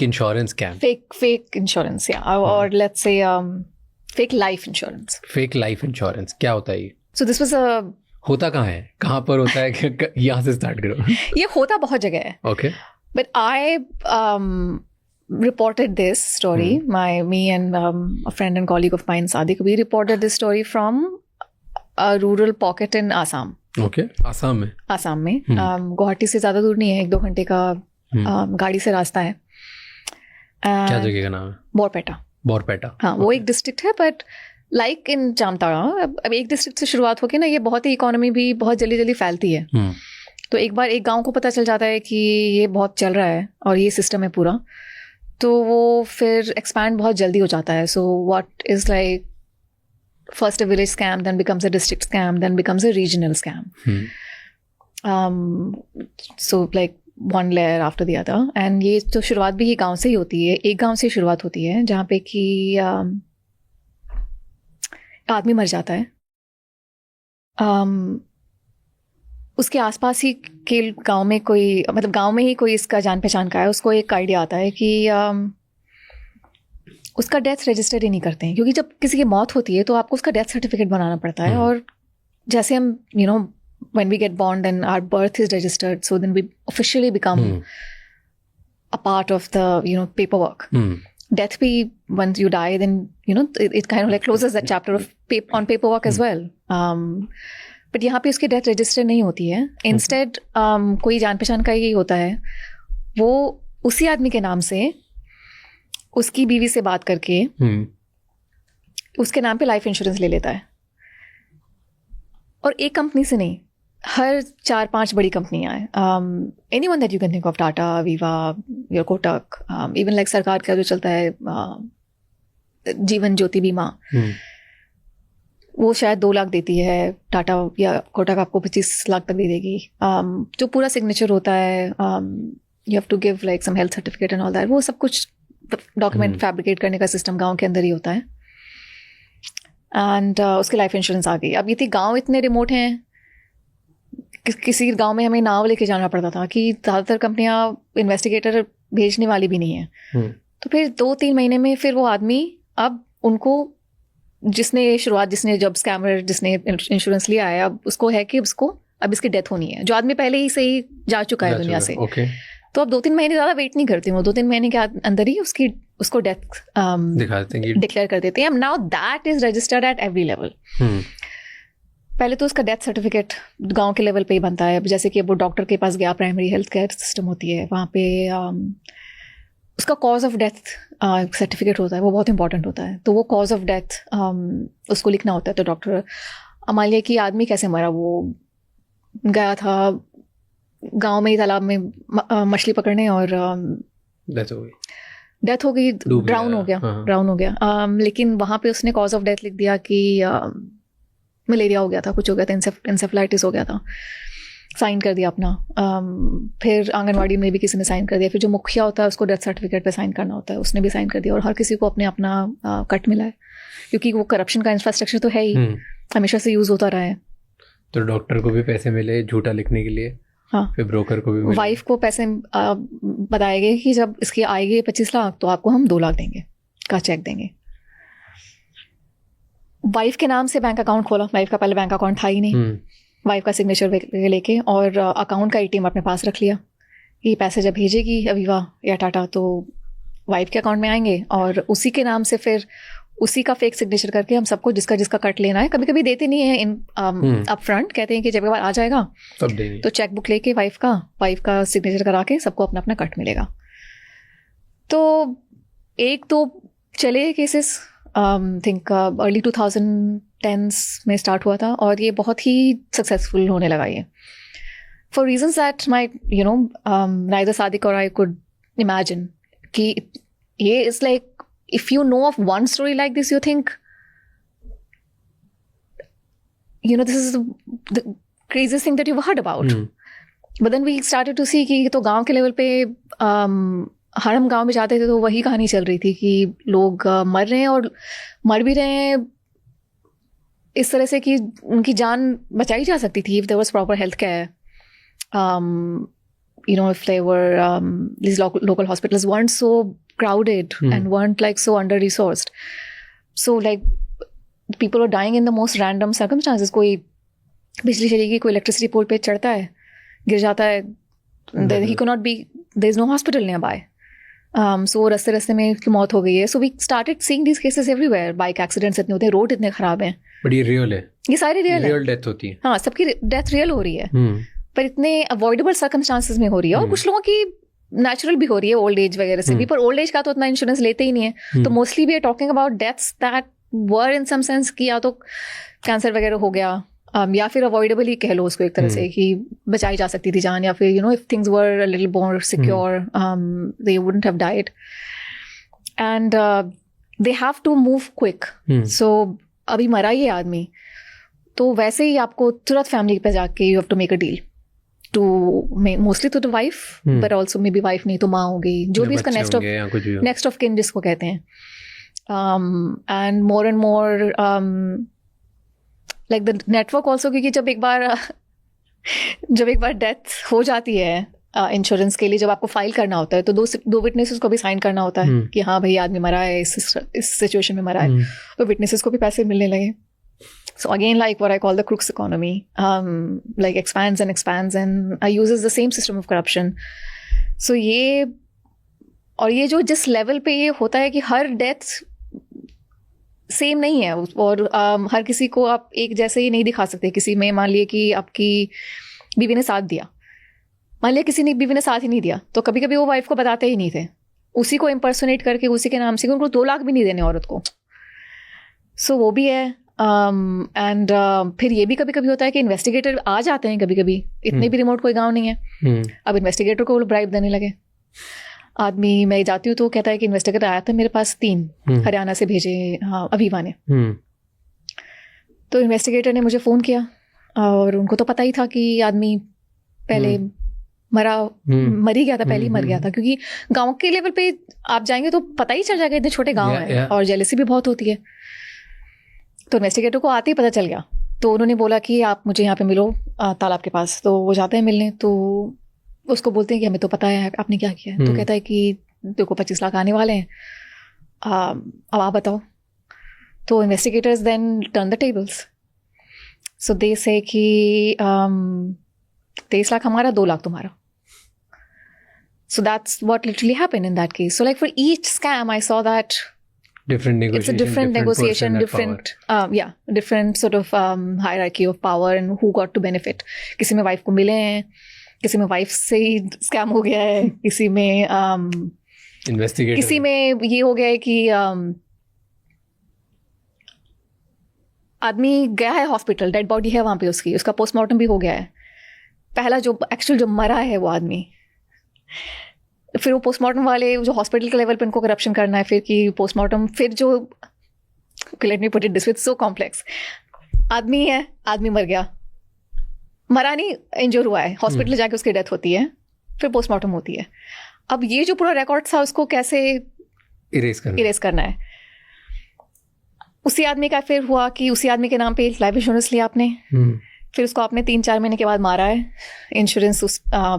Insurance scam. Fake insurance, yeah. Or let's say fake life insurance. Fake life insurance क्या होता है ये? So this was a होता कहाँ है, कहाँ पर होता है? यहाँ से स्टार्ट करो. ये होता बहुत जगह है. Okay. But I reported this story. Me and a friend and colleague of mine, Sadiq, we reported this story from a rural pocket in Assam. Okay. Assam में. आसाम में. गुवाहाटी से ज़्यादा दूर नहीं है, 1-2 घंटे का गाड़ी से रास्ता है. क्या जगह का नाम है? बोरपेटा. बोरपेटा. हाँ, वो एक डिस्ट्रिक्ट है, बट लाइक इन जामताड़ा, अब एक डिस्ट्रिक्ट से शुरुआत होके ना, ये बहुत ही इकोनॉमी भी बहुत जल्दी जल्दी फैलती है. तो एक बार एक गांव को पता चल जाता है कि ये बहुत चल रहा है और ये सिस्टम है पूरा, तो वो फिर एक्सपैंड बहुत जल्दी हो जाता है. So what is like first a village scam, then becomes a district scam, then becomes a regional scam. So like one layer after the other. And ये तो शुरुआत भी ये गांव से ही होती है. एक गांव से शुरुआत होती है जहाँ पे कि आदमी मर जाता है. उसके आसपास ही के गांव में कोई, मतलब गांव में ही कोई इसका जान पहचान का है, उसको एक आइडिया आता है कि उसका डेथ रजिस्टर ही नहीं करते हैं, क्योंकि जब किसी की मौत होती है तो आपको उसका डेथ सर्टिफिकेट बनाना पड़ता है. और जैसे हम when we get born, then our birth is registered, so then we officially become a part of the paperwork. Death bhi, once you die, then it kind of like closes that chapter of on paperwork as well. But यहाँ पे उसकी death register नहीं होती है. Instead कोई जान पहचान का ही होता है, वो उसी आदमी के नाम से उसकी बीवी से बात करके उसके नाम पे लाइफ इंश्योरेंस ले लेता है. और एक कंपनी से नहीं, हर 4-5 बड़ी कंपनियां हैं. Anyone that you can think of, Tata, Viva, your Kotak, even like सरकार का जो चलता है जीवन ज्योति बीमा, वो शायद 2 लाख देती है. टाटा या कोटक आपको 25 लाख तक दे देगी. जो पूरा सिग्नेचर होता है, you have to give like some health certificate and all that, वो सब कुछ डॉक्यूमेंट फैब्रिकेट करने का सिस्टम गांव के अंदर ही होता है. एंड उसकी लाइफ इंश्योरेंस आ गई. अब ये थी, गांव इतने रिमोट हैं, किसी गांव में हमें नाव लेके जाना पड़ता था कि ज़्यादातर कंपनियां इन्वेस्टिगेटर भेजने वाली भी नहीं है. तो फिर 2-3 महीने में फिर वो आदमी, अब उनको जिसने जब स्कैमर जिसने इंश्योरेंस लिया है, अब उसको है कि उसको अब इसकी डेथ होनी है, जो आदमी पहले ही से ही जा चुका है दुनिया से. तो अब 2-3 महीने ज़्यादा वेट नहीं करती हूँ. 2-3 महीने के अंदर ही उसको डेथ डिक्लेयर कर देते हैं. अब now that is registered at every level. पहले तो उसका डेथ सर्टिफिकेट गांव के लेवल पे ही बनता है. जैसे कि वो डॉक्टर के पास गया, प्राइमरी हेल्थ केयर सिस्टम होती है वहाँ पे, उसका कॉज ऑफ डेथ सर्टिफिकेट होता है, वो बहुत इंपॉर्टेंट होता है. तो वो कॉज ऑफ डेथ उसको लिखना होता है. तो डॉक्टर, मान लिया कि आदमी कैसे मरा, वो गया था गांव में ही तालाब में मछली पकड़ने और डेथ हो गई, ड्राउन हो गया. लेकिन वहाँ पे उसने कॉज ऑफ डेथ लिख दिया कि मलेरिया हो गया था, कुछ हो गया था, इंसेफ्लाइटिस हो गया था. साइन कर दिया अपना. फिर आंगनवाड़ी में भी किसी ने साइन कर दिया. फिर जो मुखिया होता है उसको डेथ सर्टिफिकेट पे साइन करना होता है, उसने भी साइन कर दिया. और हर किसी को अपना कट मिला है, क्योंकि वो करप्शन का इंफ्रास्ट्रक्चर तो है ही, हमेशा से यूज होता रहा है. तो डॉक्टर को भी पैसे मिले झूठा लिखने के लिए. हाँ. फिर ब्रोकर को भी मिले. वाइफ को पैसे बताए गए कि जब इसकी आएगी 25 लाख तो आपको हम 2 लाख देंगे का चेक देंगे. वाइफ के नाम से बैंक अकाउंट खोला. वाइफ का पहले बैंक अकाउंट था ही नहीं. वाइफ का सिग्नेचर लेके और अकाउंट का ATM अपने पास रख लिया कि पैसे जब भेजेगी अवीवा या टाटा तो वाइफ के अकाउंट में आएंगे, और उसी के नाम से फिर उसी का फेक सिग्नेचर करके हम सबको जिसका कट लेना है, कभी कभी देते नहीं है इन अप फ्रंट, कहते हैं कि जब एक बार आ जाएगा तो चेक बुक लेके वाइफ का सिग्नेचर करा के सबको अपना अपना कट मिलेगा. तो एक तो चले केसेस थिंक अर्ली 2010s में स्टार्ट हुआ था, और ये बहुत ही सक्सेसफुल होने लगा ये, for reasons that my neither Sadiq और आई कुड इमेजिन. कि ये is like, if you know of one story like this, you think, this is the craziest thing that you've heard about. But then we started to see कि तो गांव के level पे हर हम गांव में जाते थे तो वही कहानी चल रही थी कि लोग मर रहे हैं, और मर भी रहे हैं इस तरह से कि उनकी जान बचाई जा सकती थी if there was proper health care. if they were these local hospitals weren't so crowded and weren't like so under resourced. So like people are dying in the most random circumstances. कोई बिजली चलेगी, कोई electricity pole पे चढ़ता है, गिर जाता है, he could not be, there is no hospital nearby. So रास्ते में उसकी मौत हो गई है. So we started seeing these cases everywhere. Bike accidents इतने होते हैं, रोड इतने खराब हैं. बट ये रियल है, ये सारी रियल डेथ होती है. हाँ, सबकी डेथ रियल हो रही है, पर इतने अवॉइडेबल सर्कमस्टांसेस में हो रही है. और कुछ लोगों की नेचुरल भी हो रही है, ओल्ड एज वगैरह से भी, पर ओल्ड एज का तो उतना इंश्योरेंस लेते ही नहीं है. तो mostly we are talking about deaths that were in some sense कि या तो कैंसर वगैरह हो गया, या फिर अवॉइडेबल ही कह लो उसको एक तरह से, कि बचाई जा सकती थी जान, या फिर if things were a little more secure they wouldn't have died. And they have to move quick. So अभी मरा ही है आदमी, तो वैसे ही आपको तुरंत फैमिली पे जाके you have to make a deal to mostly तो wife, but also maybe wife नहीं तो माँ हो गई, जो भी इसका नेक्स्ट ऑफ किन जिसको कहते हैं. And more and more like the network also, क्योंकि जब एक बार डेथ हो जाती है इंश्योरेंस के लिए, जब आपको फाइल करना होता है तो दो विटनेसेस को भी साइन करना होता है कि हाँ भाई आदमी मरा है, इस सिचुएशन में मरा है, तो विटनेसेस को भी पैसे मिलने लगे. So again, like what I call the crux economy, like expands and uses the same system of corruption. So ये जो जिस लेवल पे ये होता है कि हर डेथ सेम नहीं है, और हर किसी को आप एक जैसे ही नहीं दिखा सकते. किसी में मान लिए कि आपकी बीवी ने साथ दिया, मान लिया किसी ने बीवी ने साथ ही नहीं दिया, तो कभी कभी वो वाइफ को बताते ही नहीं थे, उसी को इम्पर्सोनेट करके उसी के नाम से, उनको 2 लाख भी नहीं देने औरत को. सो वो भी है. एंड फिर ये भी कभी कभी होता है कि इन्वेस्टिगेटर आ जाते हैं कभी कभी, इतने भी रिमोट कोई गांव नहीं है, अब इन्वेस्टिगेटर को ब्राइब देने लगे. आदमी, मैं जाती हूँ तो कहता है कि इन्वेस्टिगेटर आया था मेरे पास 3 हरियाणा से भेजे, हाँ अवीवा ने. तो इन्वेस्टिगेटर ने मुझे फ़ोन किया, और उनको तो पता ही था कि आदमी पहले मर ही गया था, पहले ही मर गया था, क्योंकि गाँव के लेवल पे आप जाएंगे तो पता ही चल जाएगा, इतने छोटे गाँव हैं और जेलसी भी बहुत होती है. तो इन्वेस्टिगेटर को आते ही पता चल गया, तो उन्होंने बोला कि आप मुझे यहाँ पे मिलो तालाब के पास. तो वो जाते हैं मिलने, तो उसको बोलते हैं कि हमें तो पता है आपने क्या किया है. तो कहता है कि देखो 25 लाख आने वाले हैं, अब आप बताओ. तो investigators then turn the tables. So they say कि 23 लाख हमारा, 2 लाख तुम्हारा. So that's what literally happened in that case. So like for each scam, I saw that different negotiation, it's a different negotiation, different sort of hierarchy of power and who got to benefit. किसी में wife को मिले हैं, किसी में wife से ही scam हो गया है, किसी में इन्वेस्टिगेटर, किसी में ये हो गया है कि आदमी गया है हॉस्पिटल, डेड बॉडी है वहाँ पे उसकी, उसका पोस्टमार्टम भी हो गया है. पहला जो एक्चुअल जो मरा है वो आदमी, फिर वो पोस्टमार्टम वाले जो हॉस्पिटल के लेवल पे उनको करप्शन करना है, फिर कि पोस्टमार्टम, फिर जो let me put it this way, it's so complex. आदमी है, आदमी मर गया, मरा नहीं, इंजर हुआ है, हॉस्पिटल जाके उसकी डेथ होती है, फिर पोस्टमार्टम होती है. अब ये जो पूरा रिकॉर्ड था उसको कैसे इरेज करना है. उसी आदमी का फिर हुआ कि उसी आदमी के नाम पे लाइफ इंश्योरेंस लिया आपने, फिर उसको आपने 3-4 महीने के बाद मारा है, इंश्योरेंस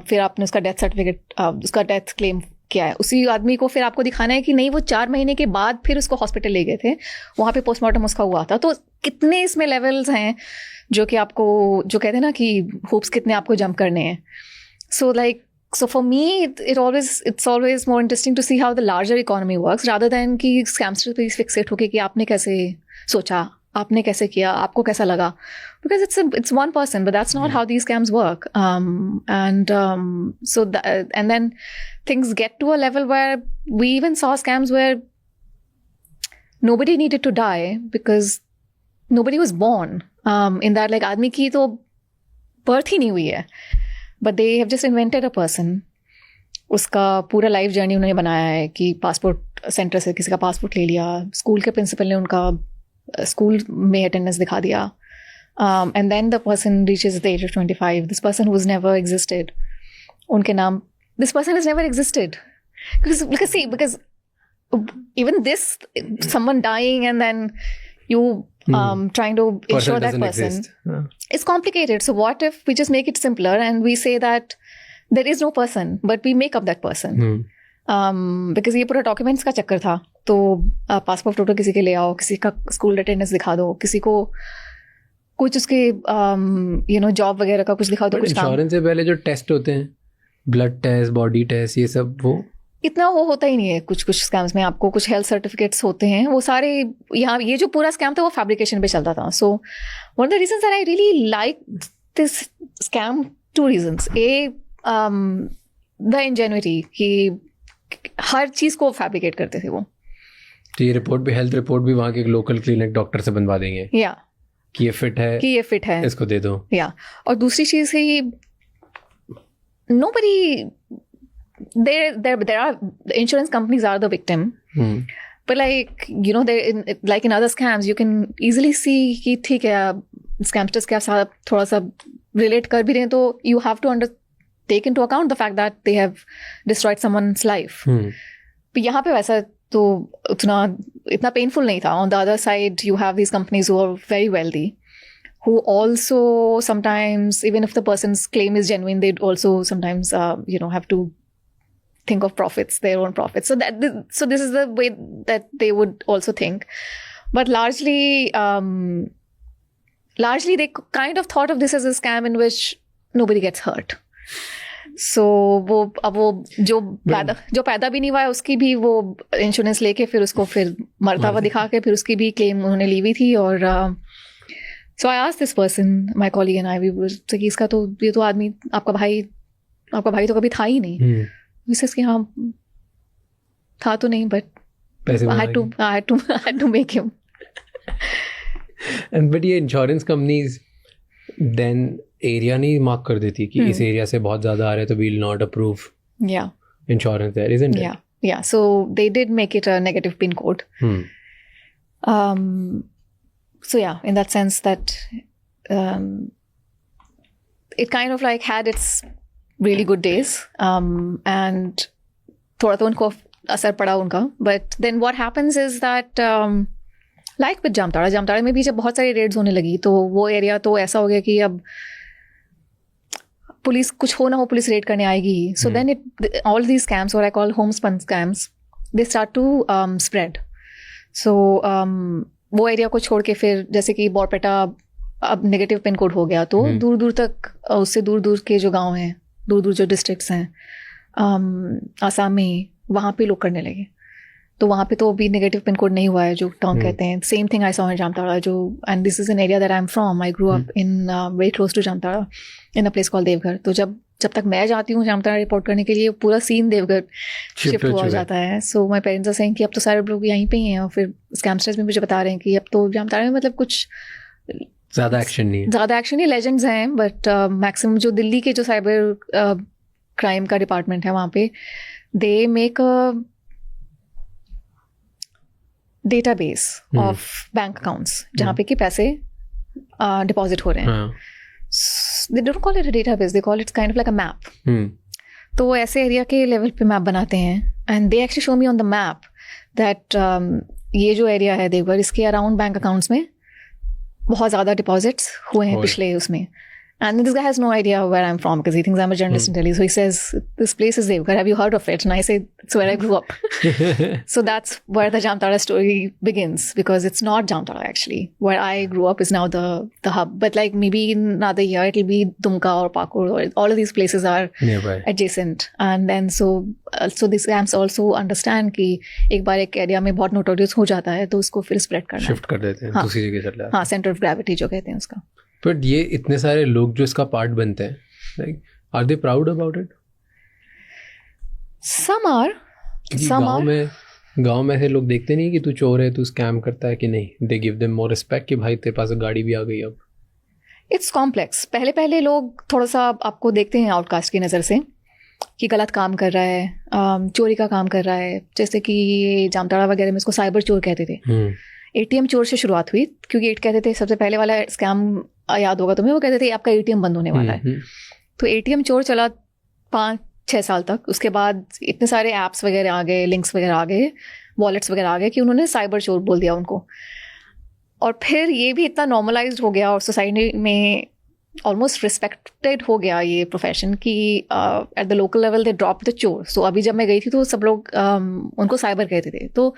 फिर आपने उसका डेथ सर्टिफिकेट, उसका डेथ क्लेम किया है. उसी आदमी को फिर आपको दिखाना है कि नहीं वो 4 महीने के बाद फिर उसको हॉस्पिटल ले गए थे, वहाँ पे पोस्टमार्टम उसका हुआ था. तो कितने इसमें लेवल्स हैं जो कि आपको, जो कहते हैं ना कि होप्स कितने आपको जंप करने हैं. So for me, it's always more interesting to see how the larger economy works rather than कि scamster पे fixate होके कि आपने कैसे सोचा, आपने कैसे किया, आपको कैसा लगा, because it's one person, but that's not how these scams work. And then things get to a level where we even saw scams where nobody needed to die because nobody was born. In that, like आदमी की तो birth ही नहीं हुई है, but they have just invented a person. उसका पूरा life journey उन्होंने बनाया है कि पासपोर्ट सेंटर से किसी का पासपोर्ट ले लिया, स्कूल के प्रिंसिपल ने उनका स्कूल में अटेंडेंस दिखा दिया, and then the person reaches the age of 25. This person who's never existed, उनके नाम, this person has never existed. Because even this, someone dying and then you trying to insure that person, it's complicated. So what if we just make it simpler and we say that there is no person but we make up that person, because ये पूरा documents का चक्कर था. तो passport photo किसी के ले आओ, किसी का स्कूल अटेंडेंस दिखा दो, किसी को कुछ उसके जॉब वगैरह का कुछ दिखा दो. कुछ इंश्योरेंस से पहले जो टेस्ट होते हैं, ब्लड टेस्ट, बॉडी टेस्ट, ये सब वो इतना वो होता ही नहीं है. कुछ स्कैम्स में आपको कुछ हेल्थ सर्टिफिकेट्स होते हैं, वो सारे यहाँ ये जो पूरा स्कैम था वो फैब्रिकेशन पे चलता था. So one of the reasons that I really like this scam, 2 reasons. The ingenuity कि हर चीज को फैब्रिकेट करते थे वो. तो ये रिपोर्ट भी, हेल्थ रिपोर्ट भी वहाँ के एक लोकल क्लिनिक डॉक्टर से बनवा देंगे या कि ये फिट है इसको दे दो. या और दूसरी चीज है, nobody there are the insurance companies are the victim, but like like in other scams you can easily see कि ठीक है scamsters के साथ थोड़ा सा relate कर भी रहे हैं, तो you have to take into account the fact that they have destroyed someone's life. but यहाँ पे वैसा तो इतना painful नहीं था. On the other side you have these companies who are very wealthy, who also sometimes, even if the person's claim is genuine, they'd also sometimes have to think of profits, their own profits. So this is the way that they would also think. But largely they kind of thought of this as a scam in which nobody gets hurt. So वो जो पैदा भी नहीं हुआ है उसकी भी वो इंश्योरेंस लेके फिर उसको फिर मरता हुआ दिखा के फिर उसकी भी क्लेम उन्होंने ली हुई थी. और so I asked this person, my colleague and I, we were like, इसका तो ये तो आदमी आपका भाई तो कभी था ही नहीं. विशेष कि हाँ था तो नहीं, but I had to make him. And but ये इंश्योरेंस कंपनीज देन एरिया नहीं मार्क कर देती कि इस एरिया से बहुत ज्यादा आ रहे हैं तो we'll not approve insurance there, isn't it? Yeah. So they did make it a negative PIN code. So yeah, in that sense that it kind of like had its really good days, and थोड़ा तो उनको असर पड़ा उनका. But then what happens is that like with Jamtara में भी जब बहुत सारी रेड्स होने लगी तो वो एरिया तो ऐसा हो गया कि अब पुलिस कुछ हो ना हो पुलिस रेड करने आएगी. So then all these scams, what I call homespun scams, they start to spread. So वो एरिया को छोड़ के फिर जैसे कि बोरपेटा अब नेगेटिव पिन कोड हो गया तो दूर दूर तक, उससे दूर दूर के जो गांव हैं, दूर दूर जो डिस्ट्रिक्ट्स हैं आसाम में, वहाँ पे लोग करने लगे. तो वहाँ पे तो अभी नेगेटिव पिन कोड नहीं हुआ है जो टर्म कहते हैं. Same thing I saw in Jamtara, जो and this is an area that I am from. I grow up in very close to Jamtara in a place called Deoghar. तो जब तक मैं जाती हूँ जामताड़ा रिपोर्ट करने के लिए, पूरा सीन देवघर शिफ्ट हुआ जाता है. सो माई पेरेंट्स आर सेइंग कि अब तो सारे लोग यहीं पे ही हैं. और फिर स्कैमस्टर्स भी मुझे बता रहे हैं कि अब तो जामताड़ा में मतलब कुछ ज़्यादा एक्शन नहीं, लेजेंड्स हैं. बट मैक्सिमम जो दिल्ली के जो साइबर क्राइम का डिपार्टमेंट है वहाँ पे, they make a database of bank accounts जहाँ पे कि पैसे डिपॉजिट हो रहे हैं. They don't call it a database, they call it kind of like a map. तो वो ऐसे एरिया के लेवल पे मैप बनाते हैं, and they actually show me on the map that ये जो एरिया है देवघर, इसके अराउंड बैंक अकाउंट्स में बहुत ज़्यादा डिपॉजिट्स हुए हैं पिछले उसमें. And this guy has no idea where I'm from because he thinks I'm a journalist in Delhi. So he says, this place is Devghar. Have you heard of it? And I say, it's where I grew up. So that's where the Jamtara story begins, because it's not Jamtara actually. Where I grew up is now the hub. But like maybe in another year, it'll be Dumka or Pakur. Or all of these places are nearby, adjacent. And then so these scams also understand कि एक बार एक area में बहुत notorious हो जाता है तो उसको फिर स्प्रेड करना, शिफ्ट कर देते हैं दूसरी जगह चले. हाँ, सेंटर ऑफ ग्रेविटी जो कहते हैं उसका. बट ये इतने सारे लोग जो इसका पार्ट बनते हैं, like are they proud about it? Some are. गांव में ऐसे लोग देखते नहीं कि तू चोर है, तू स्कैम करता है कि नहीं. They give them more respect कि भाई तेरे पास गाड़ी भी आ गई. अब इट्स कॉम्प्लेक्स. पहले लोग थोड़ा सा आपको देखते हैं आउटकास्ट की नज़र से कि गलत काम कर रहा है, चोरी का काम कर रहा है. जैसे कि जामताड़ा वगैरह में इसको साइबर चोर कहते थे. एटीएम चोर से शुरुआत हुई, क्योंकि एट कहते थे सबसे पहले वाला स्कैम याद होगा तुम्हें, वो कहते थे आपका एटीएम बंद होने वाला है. तो एटीएम चोर चला 5-6 साल तक. उसके बाद इतने सारे ऐप्स वगैरह आ गए, लिंक्स वगैरह आ गए, वॉलेट्स वगैरह आ गए कि उन्होंने साइबर चोर बोल दिया उनको. और फिर ये भी इतना नॉर्मलाइज्ड हो गया और सोसाइटी में ऑलमोस्ट रिस्पेक्टेड हो गया ये प्रोफेशन कि at the local level they drop the चोर. सो अभी जब मैं गई थी तो सब लोग उनको साइबर कहते थे. तो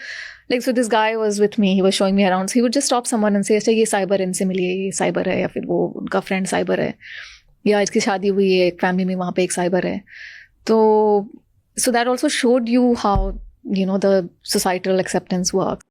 like so this guy was with me, he was showing me around, he would just stop someone and से अच्छा ये साइबर, इनसे मिलिए, ये साइबर है, या फिर वो उनका फ्रेंड साइबर है, या इसकी शादी हुई है एक फैमिली में, वहाँ पे एक साइबर है. तो so that also showed you how the societal acceptance works.